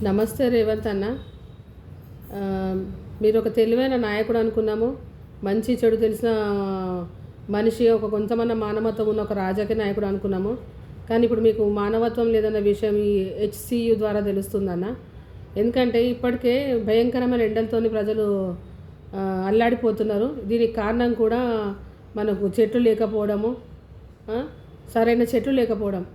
నమస్తే రేవంత్ అన్న. ఆ, మీరు ఒక తెలివైన నాయకుడు అనుకున్నాము. మంచి చెడు తెలిసిన మనిషి, ఒక కొంతమంది మానవత్వం ఉన్న ఒక రాజకీయ నాయకుడు అనుకున్నాము. కానీ ఇప్పుడు మీకు మానవత్వం లేదన్న విషయం ఈ హెచ్సియు ద్వారా తెలుస్తుందన్న. ఎందుకంటే ఇప్పటికే భయంకరమైన ఎండలతోని ప్రజలు అల్లాడిపోతున్నారు. దీనికి కారణం కూడా మనకు చెట్లు లేకపోవడము, ఆ, సరైన చెట్లు లేకపోవడం.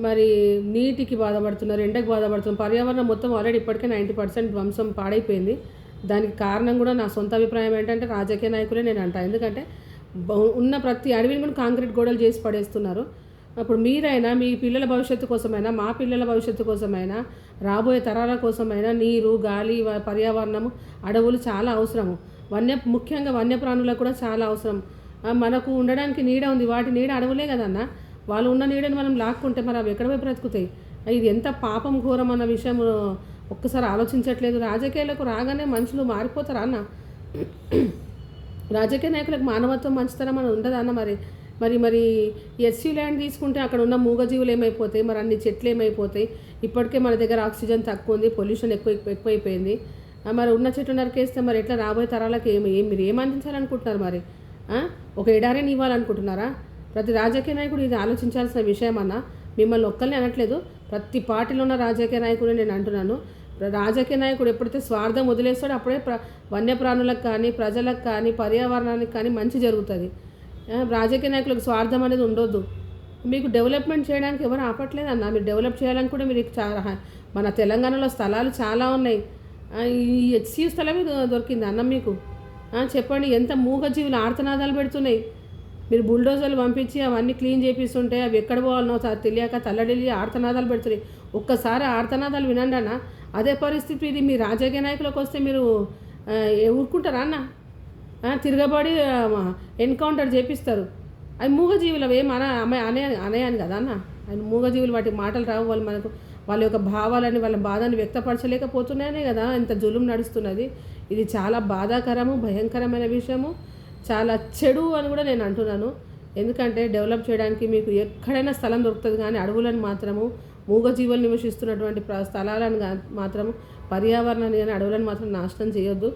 మరి నీటికి బాధపడుతున్నారు, ఎండకు బాధపడుతున్నారు. పర్యావరణం మొత్తం ఆల్రెడీ ఇప్పటికే 90% ధ్వంసం పాడైపోయింది. దానికి కారణం కూడా నా సొంత అభిప్రాయం ఏంటంటే రాజకీయ నాయకులే నేను అంట. ఎందుకంటే ఉన్న ప్రతి అడవిని కూడా కాంక్రీట్ గోడలు చేసి పడేస్తున్నారు. అప్పుడు మీరైనా మీ పిల్లల భవిష్యత్తు కోసమైనా, మా పిల్లల భవిష్యత్తు కోసమైనా, రాబోయే తరాల కోసమైనా నీరు, గాలి, పర్యావరణము, అడవులు చాలా అవసరము. ముఖ్యంగా వన్యప్రాణులకు కూడా చాలా అవసరం. మనకు ఉండడానికి నీడ ఉంది, వాటి నీడ అడవులే కదన్న. వాళ్ళు ఉన్న నీడని మనం లాక్కుంటే మరి అవి ఎక్కడ పోయి బ్రతుకుతాయి? ఇది ఎంత పాపం ఘోరం అన్న విషయం ఒక్కసారి ఆలోచించట్లేదు. రాజకీయాలకు రాగానే మనుషులు మారిపోతారా అన్న? రాజకీయ నాయకులకు మానవత్వం మంచితనం అని ఉండదా అన్న? మరి మరి మరి ఎస్సీ ల్యాండ్ తీసుకుంటే అక్కడ ఉన్న మూగజీవులు ఏమైపోతాయి, మరి అన్ని చెట్లు ఏమైపోతాయి? ఇప్పటికే మన దగ్గర ఆక్సిజన్ తక్కువ ఉంది, పొల్యూషన్ ఎక్కువైపోయింది. మరి ఉన్న చెట్లు నరికేస్తే మరి ఎట్లా రాబోయే తరాలకు మీరు ఏం అందించాలనుకుంటున్నారు? మరి ఒక ఎడారిని ఇవ్వాలనుకుంటున్నారా? ప్రతి రాజకీయ నాయకుడు ఇది ఆలోచించాల్సిన విషయం అన్న. మిమ్మల్ని ఒక్కరిని అనట్లేదు, ప్రతి పార్టీలో ఉన్న రాజకీయ నాయకుడు నేను అంటున్నాను. రాజకీయ నాయకుడు ఎప్పుడైతే స్వార్థం వదిలేస్తాడో అప్పుడే వన్యప్రాణులకు కానీ, ప్రజలకు కానీ, పర్యావరణానికి కానీ మంచి జరుగుతుంది. రాజకీయ నాయకులకు స్వార్థం అనేది ఉండొద్దు. మీకు డెవలప్మెంట్ చేయడానికి ఎవరు ఆపట్లేదన్న. మీరు డెవలప్ చేయాలని కూడా మీరు మన తెలంగాణలో స్థలాలు చాలా ఉన్నాయి. ఈ హెచ్సి స్థలమే దొరికింది అన్న మీకు. చెప్పండి, ఎంత మూగజీవులు ఆర్తనాదాలు పెడుతున్నాయి. మీరు బుల్డోజర్లు పంపించి అవన్నీ క్లీన్ చేపిస్తుంటే అవి ఎక్కడ పోవాలనో తెలియక తల్లడిల్లి ఆర్తనాదాలు పెడుతున్నాయి. ఒక్కసారి ఆర్తనాదాలు వినండి అన్న. అదే పరిస్థితి ఇది మీ రాజకీయ నాయకులకు వస్తే మీరు ఊరుకుంటారా అన్న? తిరగబడి ఎన్కౌంటర్ చేపిస్తారు. అవి మూగజీవులు అవి అనేయాని కదా అన్న. ఆయన మూగజీవులు, వాటి మాటలు రావు. వాళ్ళు మనకు వాళ్ళ యొక్క భావాలని, వాళ్ళ బాధని వ్యక్తపరచలేకపోతున్నాయనే కదా ఇంత జులుం నడుస్తున్నది. ఇది చాలా బాధాకరము, భయంకరమైన విషయము, చాలా చెడు అని కూడా నేను అంటున్నాను. ఎందుకంటే డెవలప్ చేయడానికి మీకు ఎక్కడైనా స్థలం దొరుకుతుంది, కానీ అడవులను మాత్రము, మూగజీవులు నివసిస్తున్నటువంటి స్థలాలను మాత్రము, పర్యావరణాన్ని కానీ అడవులను మాత్రం నాశనం చేయొద్దు.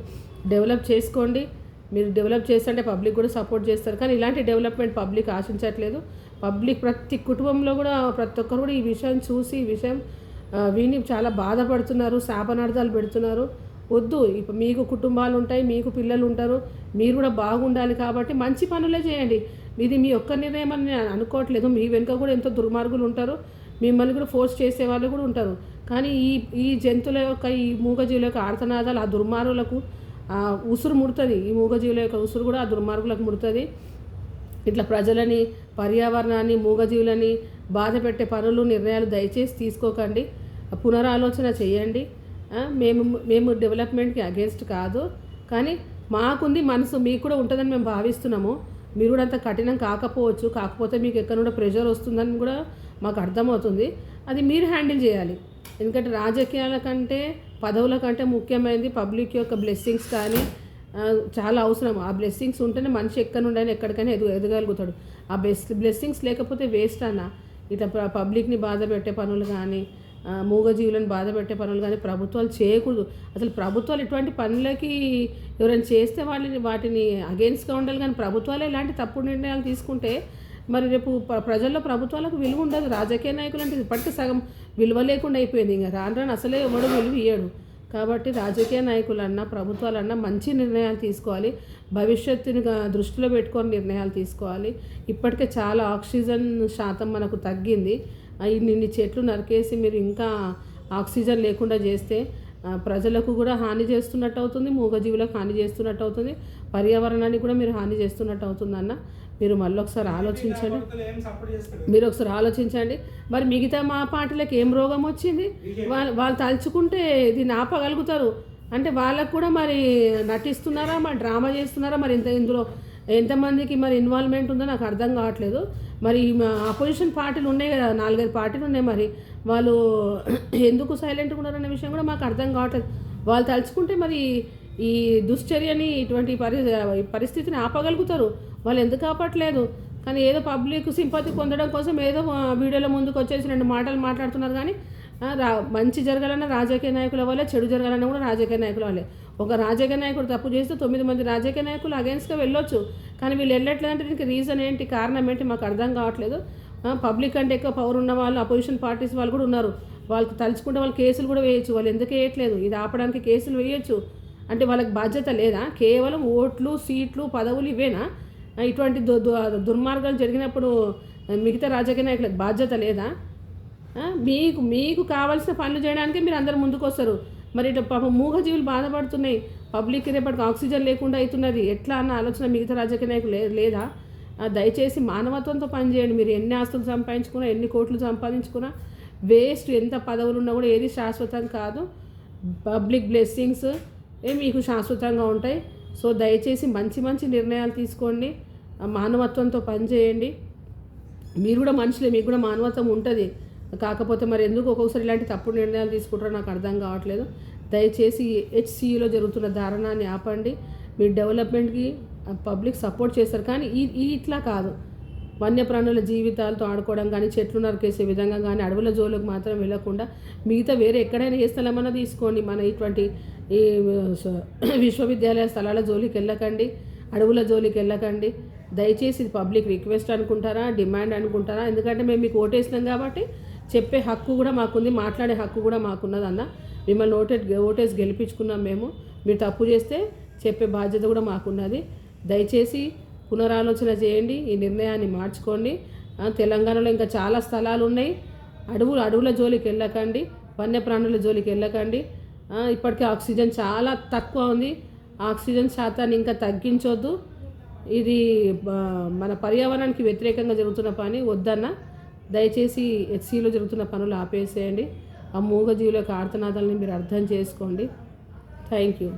డెవలప్ చేసుకోండి. మీరు డెవలప్ చేస్తుంటే పబ్లిక్ కూడా సపోర్ట్ చేస్తారు. కానీ ఇలాంటి డెవలప్మెంట్ పబ్లిక్ ఆశించట్లేదు. పబ్లిక్ ప్రతి కుటుంబంలో కూడా ప్రతి ఒక్కరు కూడా ఈ విషయం చూసి, ఈ విషయం విని చాలా బాధపడుతున్నారు, శాపనార్థాలు పెడుతున్నారు. వద్దు. ఇప్పుడు మీకు కుటుంబాలు ఉంటాయి, మీకు పిల్లలు ఉంటారు, మీరు కూడా బాగుండాలి. కాబట్టి మంచి పనులే చేయండి. ఇది మీ ఒక్క నిర్ణయం అని నేను అనుకోవట్లేదు. మీ వెనుక కూడా ఎంతో దుర్మార్గులు ఉంటారు, మిమ్మల్ని కూడా ఫోర్స్ చేసే వాళ్ళు కూడా ఉంటారు. కానీ ఈ జంతువుల యొక్క, ఈ మూగజీవుల యొక్క ఆర్తనాదాలు ఆ దుర్మార్గులకు ఉసురు ముడుతుంది. ఈ మూగజీవుల యొక్క ఉసురు కూడా ఆ దుర్మార్గులకు ముడుతుంది. ఇట్లా ప్రజలని, పర్యావరణాన్ని, మూగజీవులని బాధ పెట్టే పనులు, నిర్ణయాలు దయచేసి తీసుకోకండి. పునరాలోచన చేయండి. మేము డెవలప్మెంట్కి అగేన్స్ట్ కాదు, కానీ మాకుంది మనసు, మీకు కూడా ఉంటుందని మేము భావిస్తున్నాము. మీరు కూడా అంత కఠినం కాకపోవచ్చు, కాకపోతే మీకు ఎక్కడ కూడా ప్రెషర్ వస్తుందని కూడా మాకు అర్థమవుతుంది. అది మీరు హ్యాండిల్ చేయాలి. ఎందుకంటే రాజకీయాల కంటే, పదవుల కంటే ముఖ్యమైనది పబ్లిక్ యొక్క బ్లెస్సింగ్స్ కానీ చాలా అవసరం. ఆ బ్లెస్సింగ్స్ ఉంటేనే మనిషి ఎక్కడ నుండైనా ఎక్కడికైనా ఎదగలుగుతాడు. ఆ బ్లెస్సింగ్స్ లేకపోతే వేస్ట్ అన్న. ఇట్లా పబ్లిక్ని బాధ పెట్టే పనులు కానీ, మూగజీవులను బాధ పెట్టే పనులు కానీ ప్రభుత్వాలు చేయకూడదు. అసలు ప్రభుత్వాలు ఇటువంటి పనులకి ఎవరైనా చేస్తే వాటిని అగెన్స్ట్గా ఉండాలి. కానీ ప్రభుత్వాలు ఇలాంటి తప్పుడు నిర్ణయాలు తీసుకుంటే మరి రేపు ప్రజల్లో ప్రభుత్వాలకు విలువ ఉండదు. రాజకీయ నాయకులు అంటే ఇప్పటికీ సగం విలువ లేకుండా అయిపోయింది. ఇంకా రాను అసలే ఎవడు విలువ ఇయ్యడు. కాబట్టి రాజకీయ నాయకులన్నా, ప్రభుత్వాలన్నా మంచి నిర్ణయాలు తీసుకోవాలి. భవిష్యత్తుని దృష్టిలో పెట్టుకొని నిర్ణయాలు తీసుకోవాలి. ఇప్పటికే చాలా ఆక్సిజన్ శాతం మనకు తగ్గింది. ఇన్ని చెట్లు నరికేసి మీరు ఇంకా ఆక్సిజన్ లేకుండా చేస్తే ప్రజలకు కూడా హాని చేస్తున్నట్టు అవుతుంది, మూగజీవులకు హాని చేస్తున్నట్టు అవుతుంది, పర్యావరణానికి కూడా మీరు హాని చేస్తున్నట్టు అవుతుందన్న. మీరు మళ్ళీ ఒకసారి ఆలోచించండి. మరి మిగతా మా పార్టీలకు ఏం రోగం వచ్చింది? వాళ్ళు తలుచుకుంటే దీన్ని ఆపగలుగుతారు అంటే వాళ్ళకు కూడా మరి నటిస్తున్నారా, మరి డ్రామా చేస్తున్నారా? మరి ఇందులో ఎంతమందికి మరి ఇన్వాల్వ్మెంట్ ఉందో నాకు అర్థం కావట్లేదు. మరి అపోజిషన్ పార్టీలు ఉన్నాయి కదా, 4-5 పార్టీలు ఉన్నాయి. మరి వాళ్ళు ఎందుకు సైలెంట్గా ఉన్నారనే విషయం కూడా మాకు అర్థం కావట్లేదు. వాళ్ళు తలుచుకుంటే మరి ఈ దుశ్చర్యని, ఇటువంటి పరిస్థితిని ఆపగలుగుతారు. వాళ్ళు ఎందుకు ఆపట్లేదు? కానీ ఏదో పబ్లిక్ సింపతి పొందడం కోసం ఏదో వీడియోలో ముందుకు వచ్చేసి 2 మాటలు మాట్లాడుతున్నారు. కానీ మంచి జరగాలన్నా రాజకీయ నాయకుల వల్లే, చెడు జరగాలన్నా కూడా రాజకీయ నాయకుల వల్లే. ఒక రాజకీయ నాయకుడు తప్పు చేస్తే 9 మంది రాజకీయ నాయకులు అగేన్స్ట్గా వెళ్ళొచ్చు, కానీ వీళ్ళు వెళ్ళట్లేదంటే దీనికి రీజన్ ఏంటి, కారణం ఏంటి మాకు అర్థం కావట్లేదు. పబ్లిక్ అంటే ఎక్కువ పవర్ ఉన్న వాళ్ళు, అపోజిషన్ పార్టీస్ వాళ్ళు కూడా ఉన్నారు, వాళ్ళకి తలుచుకుంటే వాళ్ళు కేసులు కూడా వేయచ్చు. వాళ్ళు ఎందుకు వేయట్లేదు, ఇది ఆపడానికి కేసులు వేయచ్చు. అంటే వాళ్ళకి బాధ్యత లేదా? కేవలం ఓట్లు, సీట్లు, పదవులు ఇవేనా? ఇటువంటి దుర్మార్గాలు జరిగినప్పుడు మిగతా రాజకీయ నాయకులకు బాధ్యత లేదా? మీకు కావాల్సిన పనులు చేయడానికి మీరు అందరు ముందుకు వస్తారు. మరి ఇటు పాపం మూగజీవులు బాధపడుతున్నాయి, పబ్లిక్కి రేపటికి ఆక్సిజన్ లేకుండా అవుతున్నది, ఎట్లా అన్న ఆలోచన మిగతా రాజకీయ నాయకులు లేదా? దయచేసి మానవత్వంతో పనిచేయండి. మీరు ఎన్ని ఆస్తులు సంపాదించుకున్నా, ఎన్ని కోట్లు సంపాదించుకున్నా వేస్ట్. ఎంత పదవులు ఉన్నా కూడా ఏది శాశ్వతం కాదు. పబ్లిక్ బ్లెస్సింగ్స్ మీకు శాశ్వతంగా ఉంటాయి. సో దయచేసి మంచి మంచి నిర్ణయాలు తీసుకోండి, మానవత్వంతో పనిచేయండి. మీరు కూడా మనుషులే, మీకు కూడా మానవత్వం ఉంటుంది. కాకపోతే మరి ఎందుకు ఒక్కొక్కసారి ఇలాంటి తప్పుడు నిర్ణయాలు తీసుకుంటారో నాకు అర్థం కావట్లేదు. దయచేసి హెచ్సియులో జరుగుతున్న దారుణాన్ని ఆపండి. మీరు డెవలప్మెంట్కి పబ్లిక్ సపోర్ట్ చేస్తారు, కానీ ఇట్లా కాదు. వన్యప్రాణుల జీవితాలతో ఆడుకోవడం కానీ, చెట్లు నరికేసే విధంగా కానీ, అడవుల జోలికి మాత్రం వెళ్ళకుండా మిగతా వేరే ఎక్కడైనా ఏ స్థలమన్నా తీసుకోండి. మన ఇటువంటి ఈ విశ్వవిద్యాలయ స్థలాల జోలికి వెళ్ళకండి, అడవుల జోలికి వెళ్ళకండి. దయచేసి ఇది పబ్లిక్ రిక్వెస్ట్ అనుకుంటారా, డిమాండ్ అనుకుంటారా? ఎందుకంటే మేము మీకు ఓటేసినాం కాబట్టి చెప్పే హక్కు కూడా మాకుంది, మాట్లాడే హక్కు కూడా మాకున్నదన్న. మిమ్మల్ని ఓటేసి గెలిపించుకున్నాం మేము. మీరు తప్పు చేస్తే చెప్పే బాధ్యత కూడా మాకున్నది. దయచేసి పునరాలోచన చేయండి, ఈ నిర్ణయాన్ని మార్చుకోండి. తెలంగాణలో ఇంకా చాలా స్థలాలు ఉన్నాయి. అడవుల జోలికి వెళ్ళకండి, వన్యప్రాణుల జోలికి వెళ్ళకండి. ఇప్పటికే ఆక్సిజన్ చాలా తక్కువ ఉంది, ఆక్సిజన్ శాతాన్ని ఇంకా తగ్గించొద్దు. ఇది మన పర్యావరణానికి వ్యతిరేకంగా జరుగుతున్న పని వద్దన్న. దయచేసి హెచ్సిలో జరుగుతున్న పనులు ఆపేసేయండి. ఆ మూగజీవుల యొక్క ఆర్తనాదాలని మీరు అర్థం చేసుకోండి. Thank you.